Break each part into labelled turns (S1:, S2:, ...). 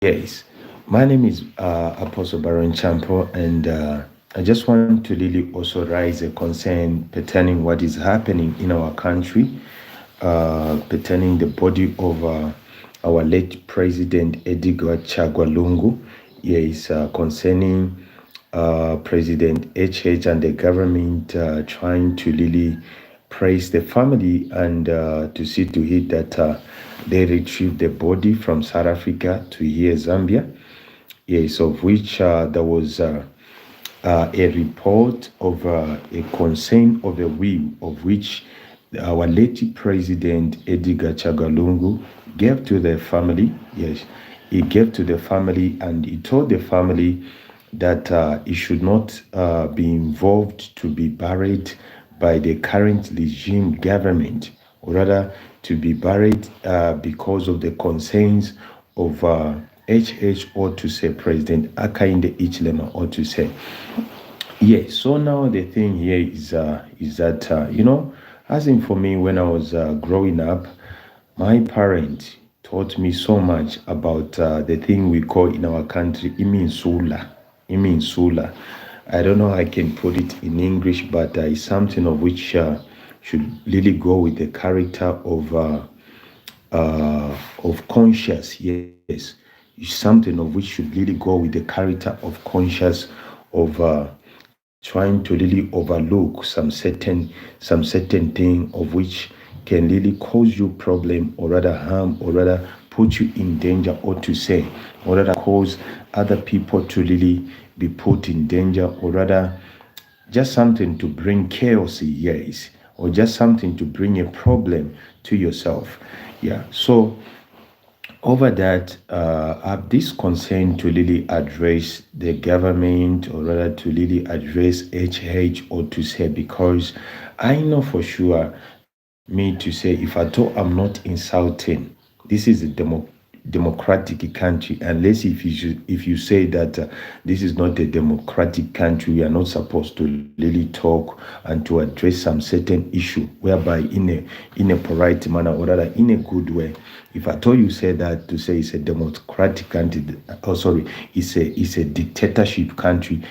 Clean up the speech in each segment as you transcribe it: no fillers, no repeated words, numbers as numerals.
S1: Yes, my name is Apostle Baron Champo, and I just want to really also raise a concern pertaining what is happening in our country, pertaining the body of our late President Edgar Chagwa Lungu. Yes, concerning President HH and the government trying to really praise the family and to see to it that they retrieve the body from South Africa to here, Zambia. Yes, of which there was a report of a concern of a will of which our late President Edgar Chagalungu gave to the family. Yes, he gave to the family and he told the family that he should not be involved to be buried by the current regime government, or rather to be buried because of the concerns of HH, or to say President Hakahinde hachilema, or to say. Yes, so now the thing here is that as in for me, when I was growing up, my parents taught me so much about the thing we call in our country iminsula. Iminsula. I don't know how I can put it in English, but it's something of which should really go with the character of conscious. Yes, it's something of which should really go with the character of conscious of trying to really overlook some certain thing of which can really cause you problem, or rather harm, or rather put you in danger, or to say, or rather cause other people to really be put in danger, or rather just something to bring chaos, yes, or just something to bring a problem to yourself. Yeah, so over that, I have this concern to really address the government, or rather to really address HH, or to say, because I know for sure, me to say, if at all I'm not insulting, this is a democratic country, unless if you say that this is not a democratic country, we are not supposed to really talk and to address some certain issue, whereby in a polite manner, or rather in a good way. If at all you say that, to say it's a democratic country, oh sorry, it's a dictatorship country,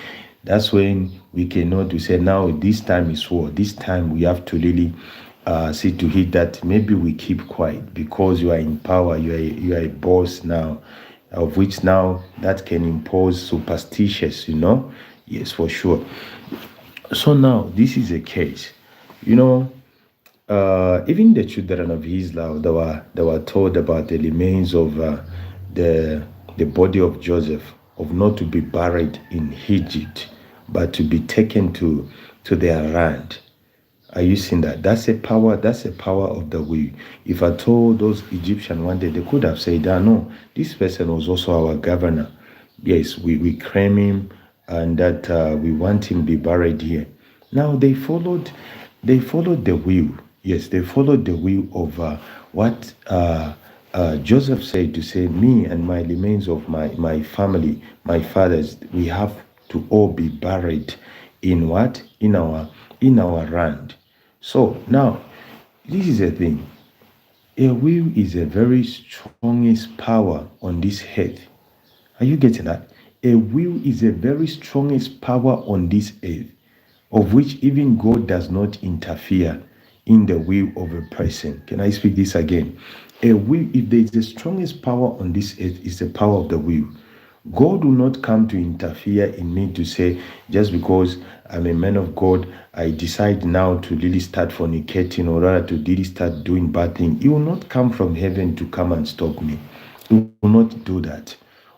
S1: that's when we cannot to say now this time is war. This time we have to really see to it that maybe we keep quiet because you are in power, you are a boss now, of which now that can impose superstitious, Yes, for sure. So now this is a case, you know. Even the children of Israel, they were told about the remains of the the body of Joseph, of not to be buried in Egypt, but to be taken to their land. Are you seeing that? That's a power. That's a power of the will. If I told those Egyptians one day, they could have said, "Ah, no, this person was also our governor. Yes, we claim him, and that we want him to be buried here." Now they followed the will. Yes, they followed the will of what Joseph said, to say, "Me and my remains of my family, my fathers, we have to all be buried in what? In our land." So now, this is a thing. A will is a very strongest power on this earth. Are you getting that? A will is a very strongest power on this earth, of which even God does not interfere in the will of a person. Can I speak this again? A will, if there is the strongest power on this earth, is the power of the will. God will not come to interfere in me to say, just because I'm a man of God, I decide now to really start fornicating, or rather to really start doing bad things. He will not come from heaven to come and stop me. He will not do that.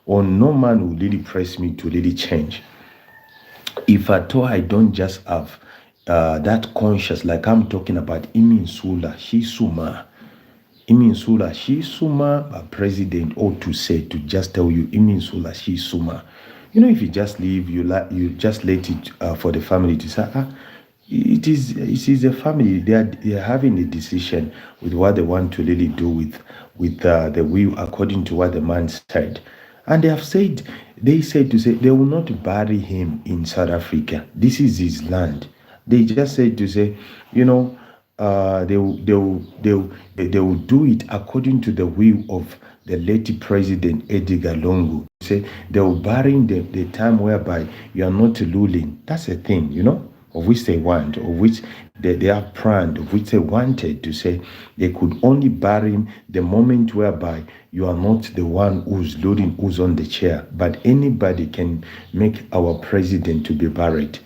S1: Or no man will really press me to really change. If at all I don't just have that conscious, like I'm talking about Iminsula, Shisuma. Iminsula Shisuma, president ought to say, to just tell you Iminsula Shisuma. If you just leave, you just let it for the family to say, it is a family. They are having a decision with what they want to really do with the will according to what the man said. And they said to say they will not bury him in South Africa. This is his land. They just said to say, they will do it according to the will of the late President Edgar Lungu. Say they will bury the time whereby you are not ruling. That's a thing, of which they want, of which they have planned, of which they wanted to say they could only bury him the moment whereby you are not the one who's ruling, who's on the chair, but anybody can make our president to be buried.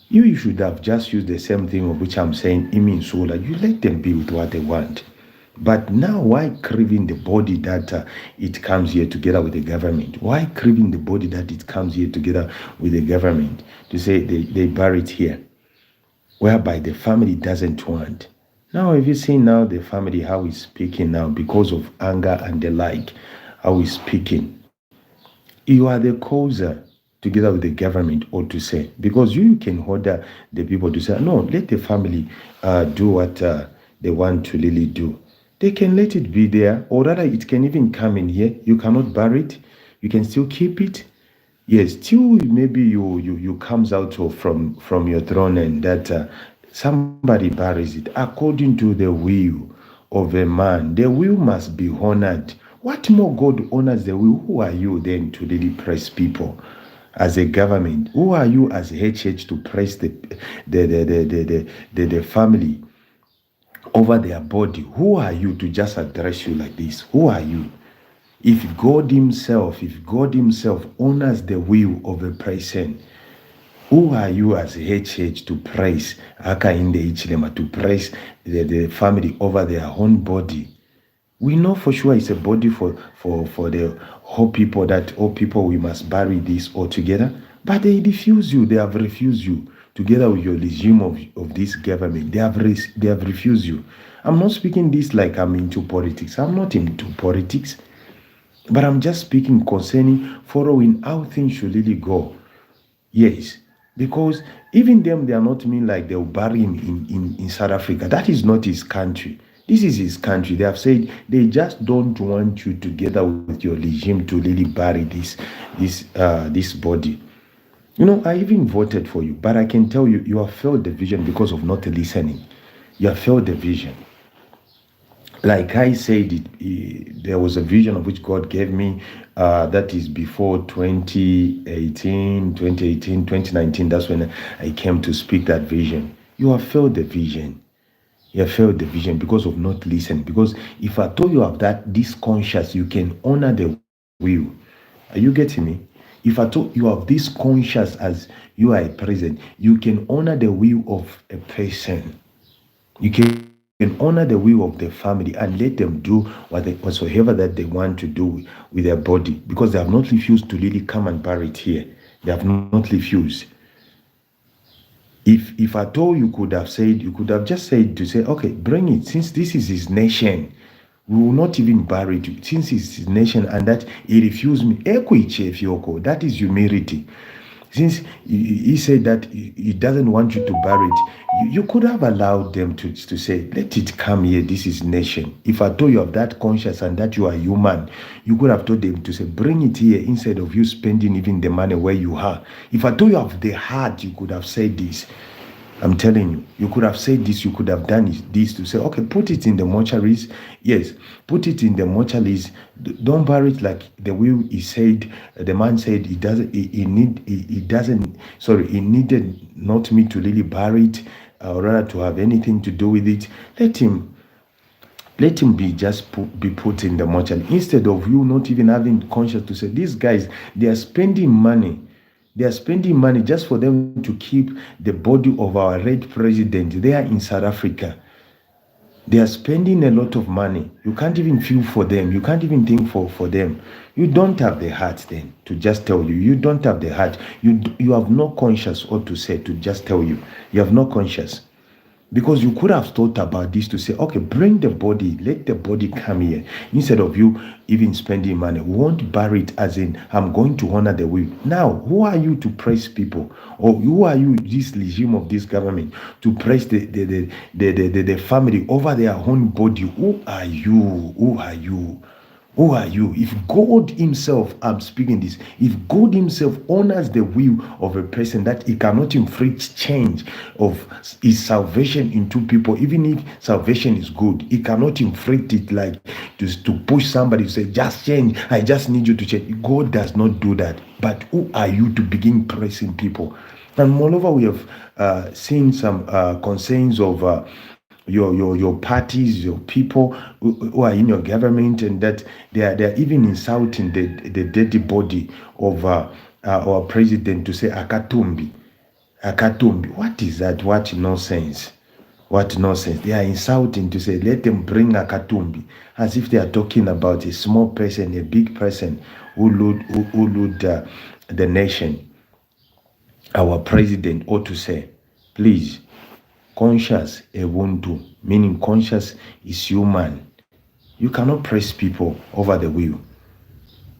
S1: You should have just used the same thing of which I'm saying, Sola. You let them be with what they want. But now, why craving the body that it comes here together with the government? Why craving the body that it comes here together with the government to say they bury it here, whereby the family doesn't want? Now, have you seen now the family, how he's speaking now because of anger and the like, how he's speaking? You are the causer together with the government, or to say, because you can order the people to say, no, let the family do what they want to really do. They can let it be there, or rather it can even come in here. You cannot bury it. You can still keep it. Yes, till maybe you comes out from your throne and that somebody buries it according to the will of a man. The will must be honored. What more God honors the will? Who are you then to really press people as a government? Who are you as HH to press the family over their body? Who are you to just address you like this? Who are you? If God himself honors the will of a person, who are you as HH to praise Hakahinde hachilema, to praise the family over their own body? We know for sure it's a body for the whole people, that all people, we must bury this all together. But they refuse you. They have refused you together with your regime of this government. They have refused you. I'm not speaking this like I'm into politics. I'm not into politics. But I'm just speaking concerning following how things should really go. Yes. Because even them, they are not mean like they'll bury him in South Africa. That is not his country. This is his country. They have said they just don't want you together with your regime to really bury this body. I even voted for you, but I can tell you, you have failed the vision because of not listening. You have failed the vision. Like I said, there was a vision of which God gave me that is before 2018, 2019. That's when I came to speak that vision. You have failed the vision. You have failed the vision because of not listening. Because if I told you of this conscious, you can honor the will. Are you getting me? If I told you of this conscious as you are a president, you can honor the will of a person. You can honor the will of the family and let them do whatsoever that they want to do with their body, because they have not refused to really come and bury it here. They have not refused. If at all you could have just said to say, okay, bring it, since this is his nation. We will not even bury it since it's his nation, and that he refused me. That is humility. Since he said that he doesn't want you to bury it, you could have allowed them to say, let it come here, this is nation. If I told you of that conscience and that you are human, you could have told them to say, bring it here, instead of you spending even the money where you are. If I told you of the heart, you could have said this. I'm telling you, you could have said this, you could have done this to say, okay, put it in the mortuaries. Yes, put it in the mortuaries. Don't bury it like the will he said. The man said he needed not me to really bury it, or rather to have anything to do with it. Let him be put in the mortuary, instead of you not even having conscience to say, these guys, they are spending money. They are spending money just for them to keep the body of our red president there in South Africa. They are spending a lot of money. You can't even feel for them. You can't even think for them. You don't have the heart then to just tell you. You don't have the heart. You have no conscience or to say, to just tell you. You have no conscience. Because you could have thought about this to say, okay, bring the body, let the body come here, instead of you even spending money. We won't bury it as in, I'm going to honor the will. Now, who are you to praise people? Or who are you, this regime of this government, to praise the family over their own body? Who are you? Who are you? Who are you? If God himself, I'm speaking this, if God himself honors the will of a person that he cannot inflict change of his salvation into people, even if salvation is good, he cannot inflict it like to push somebody to say, just change, I just need you to change. God does not do that. But who are you to begin pressing people? And moreover, we have seen some concerns of your parties, your people who are in your government, and that they are even insulting the dirty body of our president to say akatumbi. What is that? What nonsense? What nonsense? They are insulting to say, let them bring akatumbi, as if they are talking about a small person, a big person who ruled the nation. Our president ought to say, please, conscious ubuntu, meaning conscious is human. You cannot press people over the will.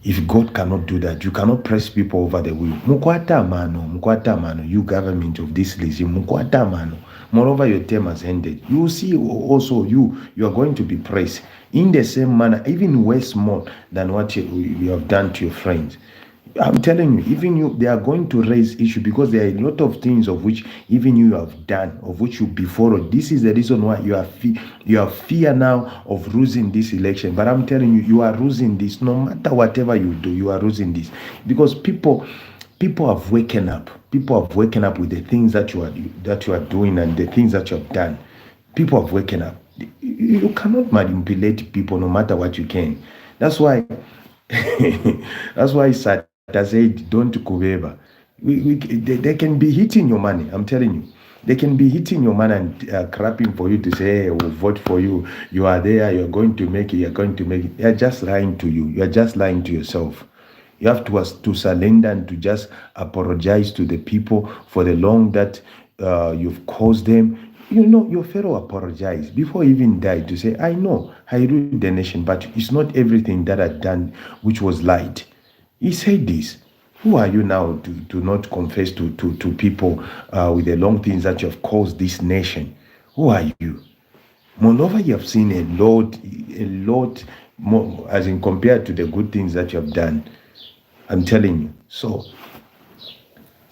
S1: If God cannot do that, you cannot press people over the will. Mukwata mano, you government of this regime, mukwata mano. Moreover, your term has ended. You will see also you are going to be pressed in the same manner, even worse more than what you have done to your friends. I'm telling you, even you, they are going to raise issue because there are a lot of things of which even you have done, of which you before. This is the reason why you have fear now of losing this election. But I'm telling you, you are losing this. No matter whatever you do, you are losing this because people have waken up. People have waken up with the things that you are doing and the things that you have done. People have waken up. You cannot manipulate people no matter what you can. That's why. That's why I said, don't kubeba. They can be hitting your money. I'm telling you, they can be hitting your money and crapping for you to say, hey, we'll vote for you. You are there. You're going to make it. You're going to make it. They're just lying to you. You're just lying to yourself. You have to surrender and to just apologize to the people for the wrong that you've caused them. You know, your fellow apologize before he even died to say, I know I ruled the nation, but it's not everything that I've done which was light. He said this. Who are you now to not confess to people with the long things that you have caused this nation? Who are you? Moreover, you have seen a lot more, as in compared to the good things that you have done. I'm telling you. So,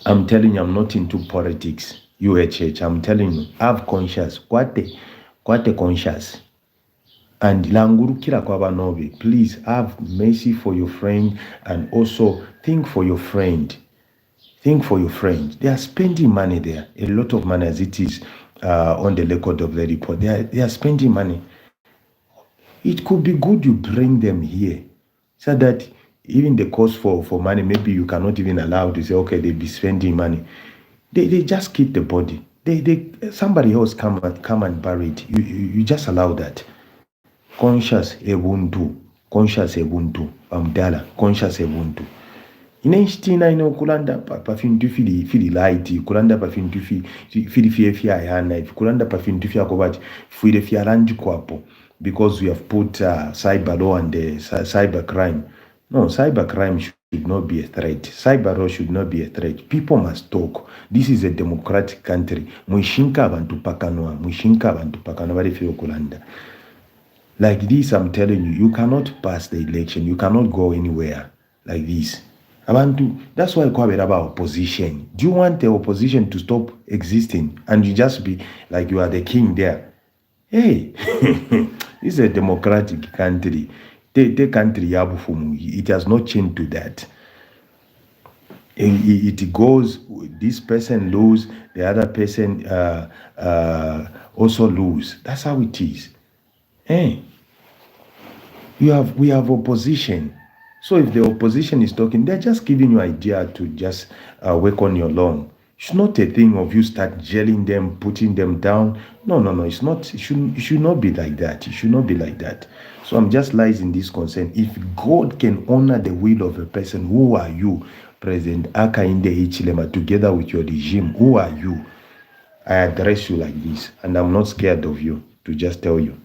S1: I'm telling you, I'm not into politics. UHH, I'm telling you, have conscience. Kwate conscience. And langurukira kwa banobe, please have mercy for your friend and also think for your friend. Think for your friend. They are spending money there, a lot of money as it is on the record of the report. They are spending money. It could be good you bring them here so that even the cost for money, maybe you cannot even allow to say, okay, they be spending money. They just keep the body. Somebody else come and bury it. You just allow that. Conscious ebuntu amdala conscious ebuntu inenchitina ino kulanda pafintu fili light kulanda pafintu fili fia yana kulanda pafintu fia kobati fuile fia lanji kwapo because we have put cyber law and cyber crime. No, cyber crime should not be a threat. Cyber law should not be a threat. People must talk. This is a democratic country. Mwishinka abantu pakanwa bari fio kulanda. Like this, I'm telling you, you cannot pass the election. You cannot go anywhere like this. That's why I call it about opposition. Do you want the opposition to stop existing and you just be like you are the king there? Hey, this is a democratic country. The country, it has not changed to that. It goes, this person lose, the other person also lose. That's how it is. Hey, we have opposition. So if the opposition is talking, they're just giving you idea to just work on your lawn. It's not a thing of you start jailing them, putting them down. No. It's not. It should not be like that. It should not be like that. So I'm just raising this concern. If God can honor the will of a person, who are you, President Hakahinde hachilema, together with your regime? Who are you? I address you like this, and I'm not scared of you to just tell you.